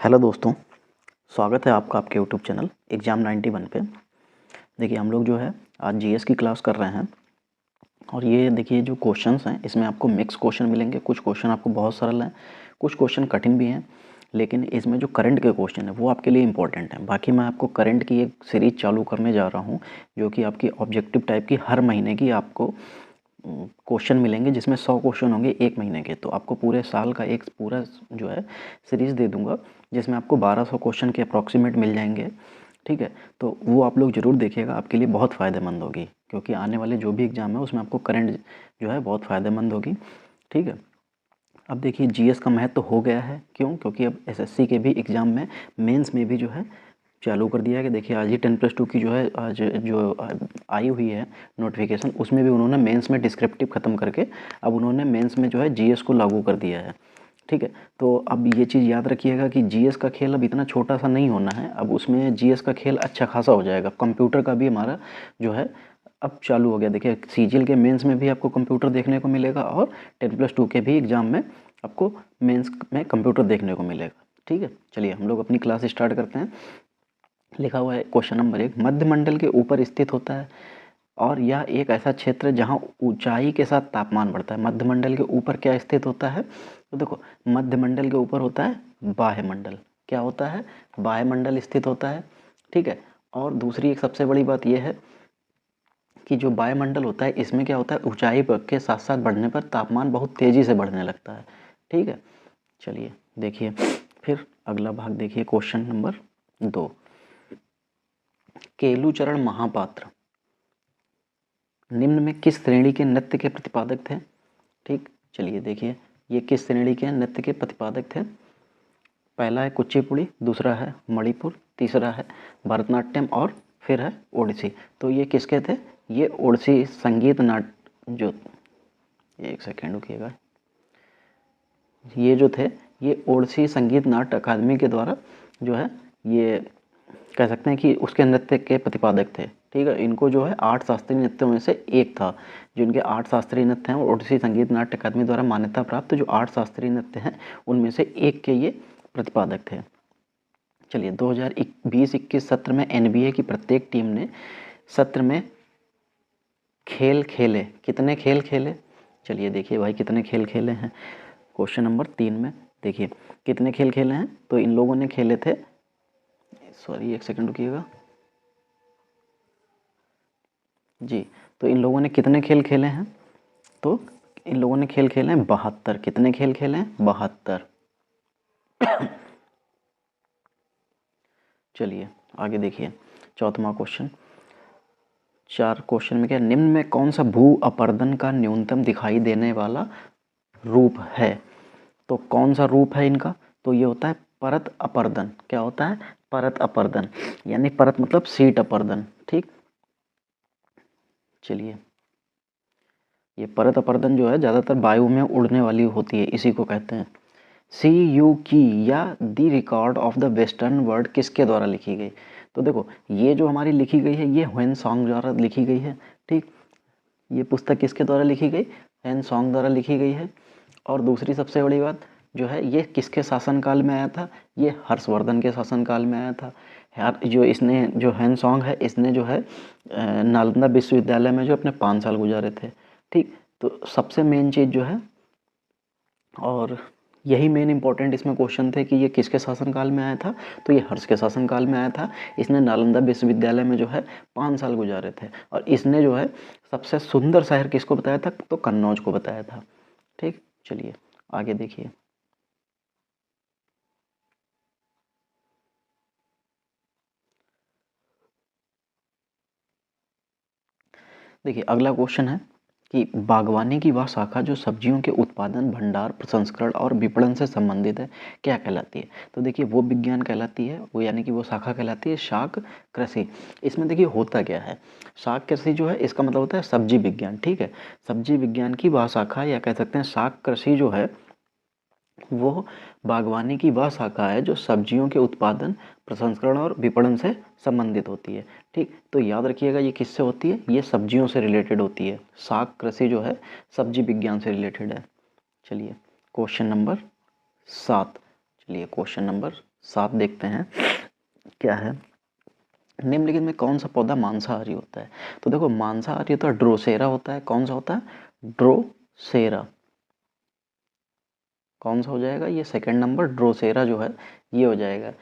Hello दोस्तों, स्वागत है आपका आपके यूट्यूब चैनल एग्ज़ाम 91 पे। देखिए हम लोग जो है आज जीएस की क्लास कर रहे हैं और ये देखिए जो क्वेश्चंस हैं इसमें आपको मिक्स क्वेश्चन मिलेंगे। कुछ क्वेश्चन आपको बहुत सरल हैं, कुछ क्वेश्चन कठिन भी हैं, लेकिन इसमें जो करंट के क्वेश्चन है वो आपके लिए इंपॉर्टेंट हैं। बाकी मैं आपको करंट की एक सीरीज चालू करने जा रहा हूँ जो कि आपकी ऑब्जेक्टिव टाइप की हर महीने की आपको क्वेश्चन मिलेंगे, जिसमें 100 क्वेश्चन होंगे एक महीने के। तो आपको पूरे साल का एक पूरा जो है सीरीज़ दे दूंगा जिसमें आपको 1200 क्वेश्चन के अप्रॉक्सीमेट मिल जाएंगे। ठीक है, तो वो आप लोग ज़रूर देखिएगा, आपके लिए बहुत फ़ायदेमंद होगी, क्योंकि आने वाले जो भी एग्ज़ाम है उसमें आपको करंट जो है बहुत फ़ायदेमंद होगी। ठीक है, अब देखिए जीएस का महत्व तो हो गया है, क्यों? क्योंकि अब एसएससी के भी एग्ज़ाम में मेंस में भी जो है चालू कर दिया है कि देखिए आज ही 10+2 की जो है आज जो आई हुई है नोटिफिकेशन, उसमें भी उन्होंने मेंस में डिस्क्रिप्टिव ख़त्म करके अब उन्होंने मेंस में जो है जीएस को लागू कर दिया है। ठीक है, तो अब ये चीज़ याद रखिएगा कि जीएस का खेल अब इतना छोटा सा नहीं होना है, अब उसमें जीएस का खेल अच्छा खासा हो जाएगा। कंप्यूटर का भी हमारा जो है अब चालू हो गया। देखिए सीजीएल के मेंस में भी आपको कंप्यूटर देखने को मिलेगा और 10+2 के भी एग्ज़ाम में आपको मेंस में कंप्यूटर देखने को मिलेगा। ठीक है, चलिए हम लोग अपनी क्लास स्टार्ट करते हैं। लिखा हुआ है क्वेश्चन नंबर 1, मध्यमंडल के ऊपर स्थित होता है और यह एक ऐसा क्षेत्र जहां ऊंचाई के साथ तापमान बढ़ता है। मध्यमंडल के ऊपर क्या स्थित होता है? तो देखो मध्यमंडल के ऊपर होता है बाह्यमंडल। क्या होता है? बाह्यमंडल स्थित होता है। ठीक है, और दूसरी एक सबसे बड़ी बात यह है कि जो वायुमंडल होता है इसमें क्या होता है, ऊंचाई के साथ साथ बढ़ने पर तापमान बहुत तेज़ी से बढ़ने लगता है। ठीक है, चलिए देखिए फिर अगला भाग देखिए क्वेश्चन नंबर 2, केलुचरण महापात्र निम्न में किस श्रेणी के नृत्य के प्रतिपादक थे? ठीक, चलिए देखिए ये किस श्रेणी के नृत्य के प्रतिपादक थे। पहला है कुचिपुड़ी, दूसरा है मणिपुर, तीसरा है भरतनाट्यम और फिर है ओडिसी। तो ये किसके थे? ये ओडिसी संगीत नाट्य जो, एक सेकेंड रुकिएगा, ये जो थे ये ओडिसी संगीत नाट्य अकादमी के द्वारा जो है ये कह सकते हैं कि उसके नृत्य के प्रतिपादक थे। ठीक है, इनको जो है 8 शास्त्रीय नृत्यों में से एक था। जो इनके 8 शास्त्रीय नृत्य हैं और ओडिसी संगीत नाट्य अकादमी द्वारा मान्यता प्राप्त जो 8 शास्त्रीय नृत्य हैं उनमें से एक के ये प्रतिपादक थे। चलिए 2020-21 सत्र में एनबीए की प्रत्येक टीम ने सत्र में खेल खेले, कितने खेल खेले? चलिए देखिए भाई कितने खेल खेले हैं। क्वेश्चन नंबर 3 में देखिए कितने खेल खेले हैं। तो इन लोगों ने खेले थे, सॉरी एक सेकंड रुकिएगा जी, तो इन लोगों ने कितने खेल खेले हैं? तो इन लोगों ने खेल खेले हैं 72। कितने खेल खेले हैं? 72। चलिए आगे देखिए चौथा क्वेश्चन। 4 क्वेश्चन में क्या, निम्न में कौन सा भू अपरदन का न्यूनतम दिखाई देने वाला रूप है? तो कौन सा रूप है इनका? तो ये होता है परत अपरदन। क्या होता है? परत अपरदन, यानी परत मतलब सीट अपरदन। ठीक, चलिए ये परत अपरदन जो है ज़्यादातर वायु में उड़ने वाली होती है, इसी को कहते हैं। सी यू की या the record of the western world किसके द्वारा लिखी गई? तो देखो ये जो हमारी लिखी गई है ये ह्वेन सॉन्ग द्वारा लिखी गई है। ठीक, ये पुस्तक किसके द्वारा लिखी गई? ह्वेन सॉन्ग द्वारा लिखी गई है। और दूसरी सबसे बड़ी बात जो है ये किसके शासनकाल में आया था? ये हर्षवर्धन के शासनकाल में आया था। यार जो इसने जो ह्वेन सॉन्ग है इसने जो है नालंदा विश्वविद्यालय में जो अपने 5 साल गुजारे थे। ठीक, तो सबसे मेन चीज़ जो है और यही मेन इंपॉर्टेंट इसमें क्वेश्चन थे कि ये किसके शासनकाल में आया था। तो ये हर्ष के शासनकाल में आया था। इसने नालंदा विश्वविद्यालय में जो है 5 साल गुजारे थे और इसने जो है सबसे सुंदर शहर किसको बताया था? तो कन्नौज को बताया था। ठीक, चलिए आगे देखिए। देखिए अगला क्वेश्चन है कि बागवानी की वह शाखा जो सब्जियों के उत्पादन, भंडार, प्रसंस्करण और विपणन से संबंधित है क्या कहलाती है? तो देखिए वो विज्ञान कहलाती है, वो यानी कि वो शाखा कहलाती है शाक कृषि। इसमें देखिए होता क्या है, शाक कृषि जो है इसका मतलब होता है सब्जी विज्ञान। ठीक है, सब्जी विज्ञान की वह शाखा या कह सकते हैं शाक कृषि जो है वो बागवानी की वह शाखा है जो सब्जियों के उत्पादन, प्रसंस्करण और विपणन से संबंधित होती है। ठीक, तो याद रखिएगा ये किससे होती है? ये सब्जियों से रिलेटेड होती है। शाक कृषि जो है सब्जी विज्ञान से रिलेटेड है। चलिए क्वेश्चन नंबर 7, चलिए क्वेश्चन नंबर 7 देखते हैं क्या है। निम्नलिखित में कौन सा पौधा मांसाहारी होता है? तो देखो मांसाहारी तो ड्रोसेरा होता है। कौन सा होता है? ड्रोसेरा। कौन सा हो जाएगा? ये सेकंड नंबर ड्रोसेरा जो है ये हो जाएगा।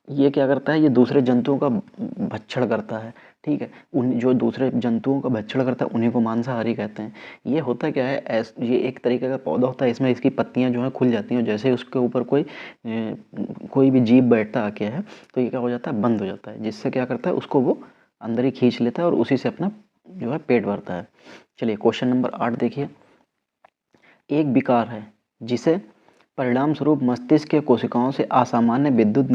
ये क्या करता है? ये दूसरे जंतुओं का भक्षण करता है। ठीक है, उन जो दूसरे जंतुओं का भक्षण करता है उन्हीं को मांसाहारी कहते हैं। ये होता क्या है, ये एक तरीके का पौधा होता है, इसमें इसकी पत्तियां जो है खुल जाती हैं। जैसे उसके ऊपर कोई भी जीव बैठता आके है तो ये क्या हो जाता है? बंद हो जाता है, जिससे क्या करता है उसको वो अंदर ही खींच लेता है और उसी से अपना जो है पेट भरता है। चलिए क्वेश्चन नंबर 8 देखिए। एक विकार है जिसे परिणाम स्वरूप मस्तिष्क के कोशिकाओं से असामान्य विद्युत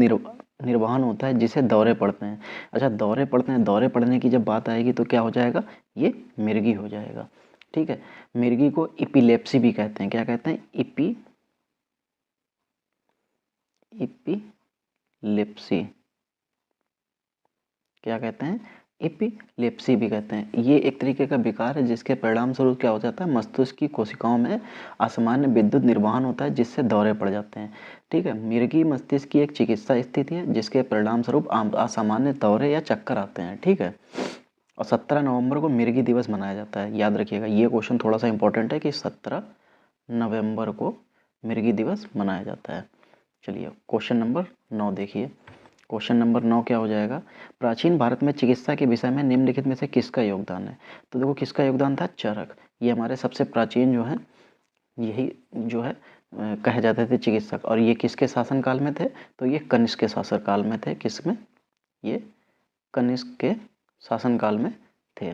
निर्वहन होता है, जिसे दौरे पड़ते हैं। अच्छा, दौरे पड़ते हैं, दौरे पड़ने की जब बात आएगी तो क्या हो जाएगा? ये मिर्गी हो जाएगा। ठीक है, मिर्गी को इपिलेप्सी भी कहते हैं। क्या कहते हैं? इपिलेप्सी। क्या कहते हैं? एपिलेप्सी भी कहते हैं। ये एक तरीके का विकार है जिसके परिणाम स्वरूप क्या हो जाता है? मस्तिष्क की कोशिकाओं में असामान्य विद्युत निर्वहन होता है, जिससे दौरे पड़ जाते हैं। ठीक है, मिर्गी मस्तिष्क की एक चिकित्सा स्थिति है जिसके परिणाम स्वरूप असामान्य दौरे या चक्कर आते हैं। ठीक है, और 17 नवंबर को मिर्गी दिवस मनाया जाता है। याद रखिएगा, ये क्वेश्चन थोड़ा सा इंपॉर्टेंट है कि 17 नवंबर को मिर्गी दिवस मनाया जाता है। चलिए क्वेश्चन नंबर 9 देखिए। क्वेश्चन नंबर 9 क्या हो जाएगा? प्राचीन भारत में चिकित्सा के विषय में निम्नलिखित में से किसका योगदान है? तो देखो किसका योगदान था? चरक। ये हमारे सबसे प्राचीन जो है, यही जो है कहे जाते थे चिकित्सक। और ये किसके शासन काल में थे? तो ये कनिष्क के शासन काल में थे। किसमें? ये कनिष्क के शासन काल में थे।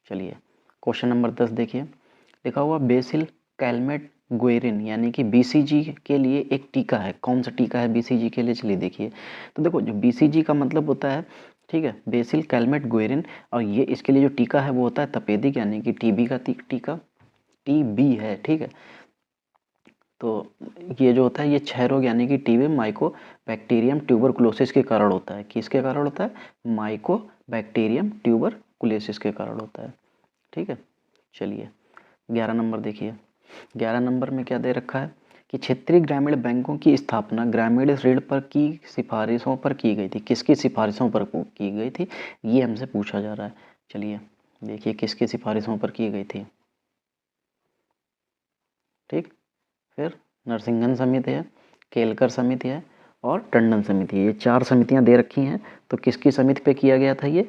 चलिए क्वेश्चन नंबर 10 देखिए। लिखा हुआ बेसिल कैलमेट गुएरिन यानी कि बीसीजी के लिए एक टीका है। कौन सा टीका है बीसीजी के लिए? चलिए देखिए। तो देखो जो बीसीजी का मतलब होता है, ठीक है, बेसिल कैलमेट गुएरिन, और ये इसके लिए जो टीका है वो होता है तपेदिक यानी कि टीबी का टीका, टीबी है। ठीक है, तो ये जो होता है ये क्षय रोग यानी कि टीबी माइको बैक्टीरियम ट्यूबरकुलोसिस के कारण होता है। किसके कारण होता है? माइको बैक्टीरियम ट्यूबरकुलोसिस के कारण होता है। ठीक है, चलिए 11 नंबर देखिए। 11 नंबर में क्या दे रखा है कि क्षेत्रीय ग्रामीण बैंकों की स्थापना ग्रामीण ऋण पर की सिफारिशों पर की गई थी। किसकी सिफारिशों पर की गई थी? ये हमसे पूछा जा रहा है। चलिए देखिए किसकी सिफारिशों पर की गई थी। ठीक, फिर नरसिंघन समिति है, केलकर समिति है और टंडन समिति है। ये 4 समितियां दे रखी हैं। तो किसकी समिति पे किया गया था ये?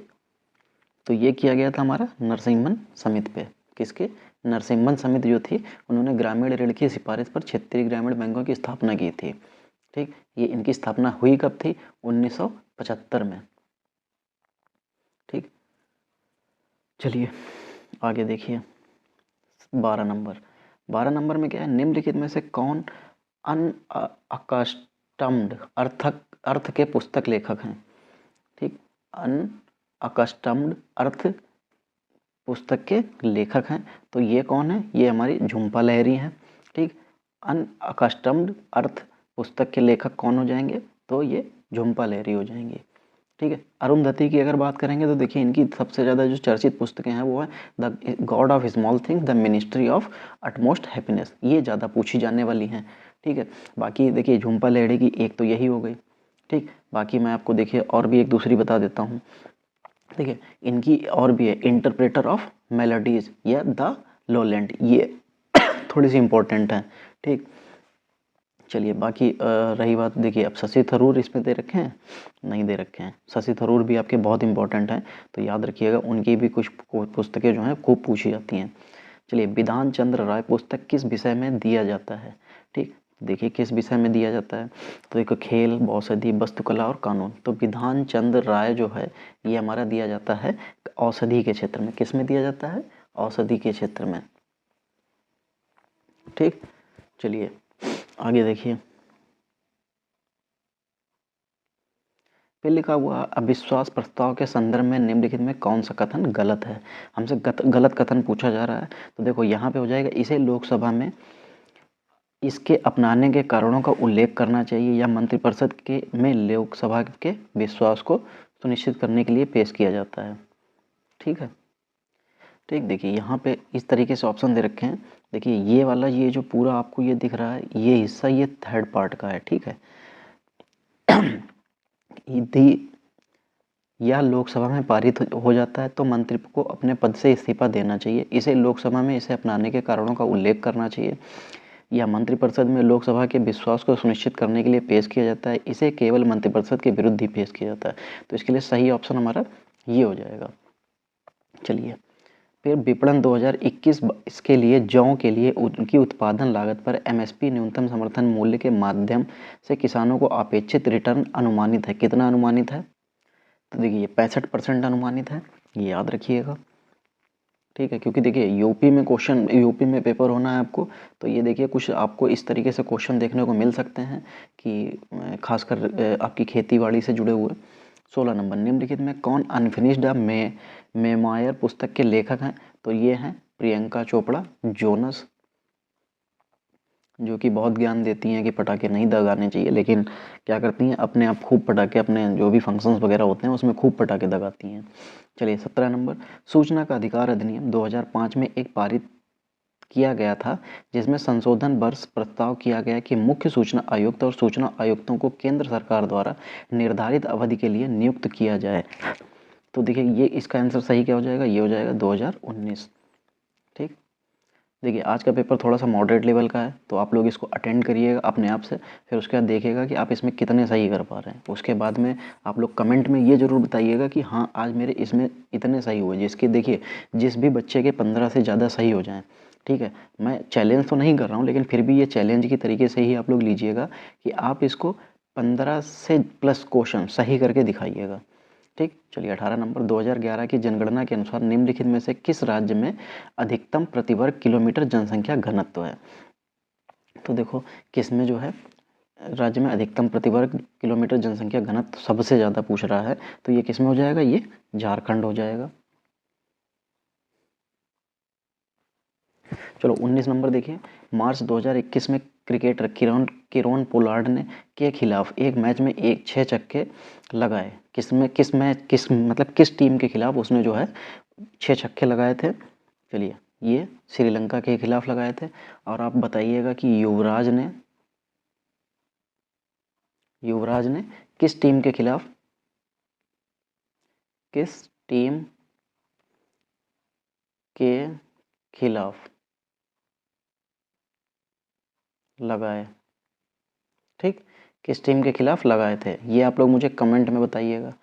तो ये किया गया था हमारा नरसिंहन समिति पे। किसके? नरसिंहन समिति जो थी उन्होंने ग्रामीण ऋण की सिफारिश पर क्षेत्रीय ग्रामीण बैंकों की स्थापना की थी। ठीक, ये इनकी स्थापना हुई कब थी? 1975 में। ठीक, चलिए आगे देखिए 12 नंबर। 12 नंबर में क्या है? निम्नलिखित में से कौन अनअकस्टम्ड अर्थ के पुस्तक लेखक हैं? ठीक, अनअकस्टम्ड अर्थ पुस्तक के लेखक हैं। तो ये कौन है? ये हमारी झुम्पा लाहिरी हैं। ठीक, अनअकस्टम्ड अर्थ पुस्तक के लेखक कौन हो जाएंगे? तो ये झुम्पा लाहिरी हो जाएंगे। ठीक है, अरुंधति की अगर बात करेंगे तो देखिए इनकी सबसे ज़्यादा जो चर्चित पुस्तकें हैं वो है the God of small things, the ministry of utmost happiness. ये ज़्यादा पूछी जाने वाली हैं। ठीक है, बाकी देखिए झुम्पा लाहिरी की एक तो यही हो गई। ठीक, बाकी मैं आपको देखिए और भी एक दूसरी बता देता हूँ। ठीक है, इनकी और भी है इंटरप्रेटर ऑफ मेलोडीज या द लोलैंड, ये थोड़ी सी इंपॉर्टेंट है। ठीक, चलिए बाकी रही बात, देखिए अब शशि थरूर इसमें दे रखे हैं? नहीं दे रखे हैं। शशि थरूर भी आपके बहुत इंपॉर्टेंट हैं, तो याद रखिएगा उनकी भी कुछ पुस्तकें जो हैं खूब पूछी जाती हैं। चलिए बिधान चंद्र राय पुस्तक किस विषय में दिया जाता है? ठीक, देखिए किस विषय में दिया जाता है? तो देखो खेल, औषधि, वास्तुकला और कानून। तो विधान चंद्र राय जो है ये हमारा दिया जाता है औषधि के क्षेत्र में। किस में दिया जाता है? औषधि के क्षेत्र में। ठीक, चलिए आगे देखिए। फिर लिखा हुआ अविश्वास प्रस्ताव के संदर्भ में निम्नलिखित में कौन सा कथन गलत है? हमसे गलत कथन पूछा जा रहा है। तो देखो यहाँ पे हो जाएगा इसे लोकसभा में इसके अपनाने के कारणों का उल्लेख करना चाहिए या मंत्रिपरिषद के में लोकसभा के विश्वास को सुनिश्चित करने के लिए पेश किया जाता है। ठीक है, ठीक, देखिए यहाँ पे इस तरीके से ऑप्शन दे रखे हैं। देखिए ये वाला, ये जो पूरा आपको ये दिख रहा है, ये हिस्सा ये थर्ड पार्ट का है, ठीक है। यदि यह लोकसभा में पारित हो जाता है तो मंत्री को अपने पद से इस्तीफा देना चाहिए। इसे लोकसभा में इसे अपनाने के कारणों का उल्लेख करना चाहिए। यह मंत्रिपरिषद में लोकसभा के विश्वास को सुनिश्चित करने के लिए पेश किया जाता है। इसे केवल मंत्रिपरिषद के विरुद्ध ही पेश किया जाता है। तो इसके लिए सही ऑप्शन हमारा ये हो जाएगा। चलिए, फिर विपणन 2021 इसके लिए जौ के लिए उनकी उत्पादन लागत पर एमएसपी न्यूनतम समर्थन मूल्य के माध्यम से किसानों को अपेक्षित रिटर्न अनुमानित है। कितना अनुमानित है? तो देखिए 65% अनुमानित है, ये याद रखिएगा, ठीक है। क्योंकि देखिए यूपी में पेपर होना है आपको, तो ये देखिए कुछ आपको इस तरीके से क्वेश्चन देखने को मिल सकते हैं कि खासकर आपकी खेती बाड़ी से जुड़े हुए। 16 नंबर, निम्नलिखित में कौन अनफिनिश्ड मेमोयर पुस्तक के लेखक हैं? तो ये हैं प्रियंका चोपड़ा जोनस, जो कि बहुत ज्ञान देती हैं कि पटाखे नहीं दगाने चाहिए, लेकिन क्या करती हैं, अपने आप खूब पटाखे, अपने जो भी फंक्शंस वगैरह होते हैं उसमें खूब पटाखे दगाती हैं। चलिए 17 नंबर, सूचना का अधिकार अधिनियम 2005 में एक पारित किया गया था, जिसमें संशोधन वर्ष प्रस्ताव किया गया कि मुख्य सूचना आयुक्त और सूचना आयुक्तों को केंद्र सरकार द्वारा निर्धारित अवधि के लिए नियुक्त किया जाए। तो देखिए ये इसका आंसर सही क्या हो जाएगा? ये हो जाएगा 2019, ठीक। देखिए आज का पेपर थोड़ा सा मॉडरेट लेवल का है, तो आप लोग इसको अटेंड करिएगा अपने आप से, फिर उसके बाद देखिएगा कि आप इसमें कितने सही कर पा रहे हैं। उसके बाद में आप लोग कमेंट में ये ज़रूर बताइएगा कि हाँ आज मेरे इसमें इतने सही हुए, जिसके देखिए जिस भी बच्चे के 15 से ज़्यादा सही हो जाएँ, ठीक है। मैं चैलेंज तो नहीं कर रहा हूँ, लेकिन फिर भी ये चैलेंज की तरीके से ही आप लोग लीजिएगा कि आप इसको 15 से प्लस क्वेश्चन सही करके दिखाइएगा, ठीक। चलिए 18 नंबर, 2011 की जनगणना के अनुसार निम्नलिखित में से किस राज्य में अधिकतम प्रति वर्ग किलोमीटर जनसंख्या घनत्व है? तो देखो किस में जो है राज्य में अधिकतम प्रति वर्ग किलोमीटर जनसंख्या घनत्व सबसे ज़्यादा पूछ रहा है, तो ये किस में हो जाएगा? ये झारखंड हो जाएगा। चलो 19 नंबर देखिए, मार्च 2021 में क्रिकेटर किरोन पोलार्ड ने के खिलाफ एक मैच में 6 छक्के लगाए। किस टीम के खिलाफ उसने जो है 6 छक्के लगाए थे? चलिए ये श्रीलंका के खिलाफ लगाए थे। और आप बताइएगा कि युवराज ने किस टीम के खिलाफ लगाए, ठीक। किस टीम के खिलाफ लगाए थे, ये आप लोग मुझे कमेंट में बताइएगा।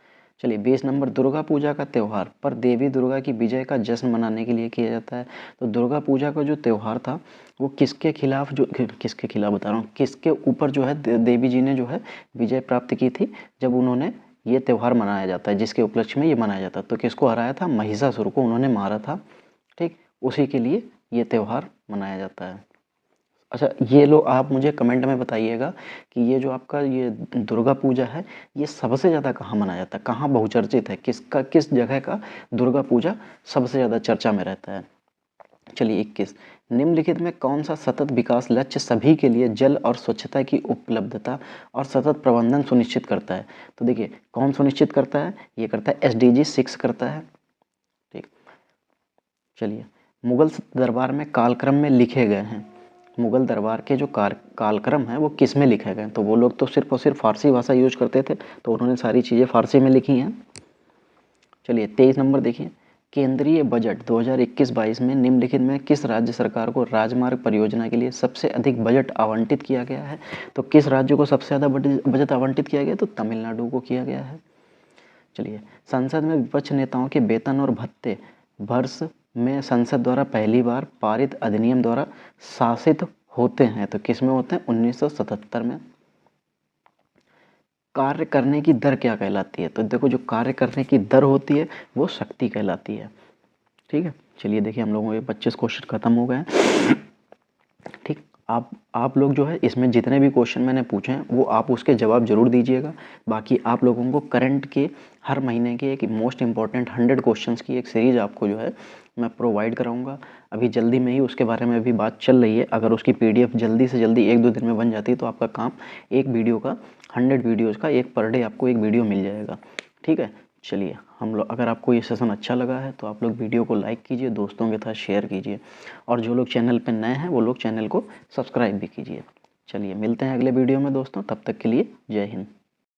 चलिए 20 नंबर, दुर्गा पूजा का त्यौहार पर देवी दुर्गा की विजय का जश्न मनाने के लिए किया जाता है। तो दुर्गा पूजा का जो त्यौहार था वो किसके खिलाफ बता रहा हूँ, किसके ऊपर जो है देवी जी ने जो है विजय प्राप्त की थी, जब उन्होंने ये त्यौहार मनाया जाता है, जिसके उपलक्ष्य में ये मनाया जाता है। तो किसको हराया था? महिषासुर को उन्होंने मारा था, ठीक। उसी के लिए ये त्यौहार मनाया जाता है। अच्छा ये लोग आप मुझे कमेंट में बताइएगा कि ये जो आपका ये दुर्गा पूजा है, ये सबसे ज़्यादा कहाँ मनाया जाता है, कहाँ बहुचर्चित है, किस जगह का दुर्गा पूजा सबसे ज़्यादा चर्चा में रहता है? चलिए 21, निम्नलिखित में कौन सा सतत विकास लक्ष्य सभी के लिए जल और स्वच्छता की उपलब्धता और सतत प्रबंधन सुनिश्चित करता है? तो देखिए कौन सुनिश्चित करता है? ये करता है SDG 6 करता है, ठीक। चलिए, मुगल दरबार में कालक्रम में लिखे गए हैं, मुगल दरबार के जो कालक्रम है वो किस में लिखे गए? तो वो लोग तो सिर्फ और सिर्फ फारसी भाषा यूज करते थे, तो उन्होंने सारी चीज़ें फारसी में लिखी हैं। चलिए 23 नंबर देखिए, केंद्रीय बजट 2021-22 में निम्नलिखित में किस राज्य सरकार को राजमार्ग परियोजना के लिए सबसे अधिक बजट आवंटित किया गया है? तो किस राज्य को सबसे ज़्यादा बजट आवंटित किया गया? तो तमिलनाडु को किया गया है। चलिए, संसद में विपक्ष नेताओं के वेतन और भत्ते वर्ष में संसद द्वारा पहली बार पारित अधिनियम द्वारा शासित होते हैं, तो किस में होते हैं? 1977 में। कार्य करने की दर क्या कहलाती है? तो देखो जो कार्य करने की दर होती है वो शक्ति कहलाती है, ठीक है। चलिए देखिए हम लोगों के 25 क्वेश्चन खत्म हो गए, ठीक। आप लोग जो है इसमें जितने भी क्वेश्चन मैंने पूछे हैं वो आप उसके जवाब जरूर दीजिएगा। बाकी आप लोगों को करंट के हर महीने के एक मोस्ट इम्पॉर्टेंट 100 क्वेश्चंस की एक सीरीज़ आपको जो है मैं प्रोवाइड कराऊंगा। अभी जल्दी में ही उसके बारे में अभी बात चल रही है। अगर उसकी PDF जल्दी से जल्दी 1-2 दिन में बन जाती है तो आपका काम एक वीडियो का 100 वीडियोज़ का एक पर डे आपको एक वीडियो मिल जाएगा, ठीक है। चलिए हम लोग, अगर आपको ये सेशन अच्छा लगा है तो आप लोग वीडियो को लाइक कीजिए, दोस्तों के साथ शेयर कीजिए, और जो लोग चैनल पर नए हैं वो लोग चैनल को सब्सक्राइब भी कीजिए। चलिए मिलते हैं अगले वीडियो में दोस्तों, तब तक के लिए जय हिंद।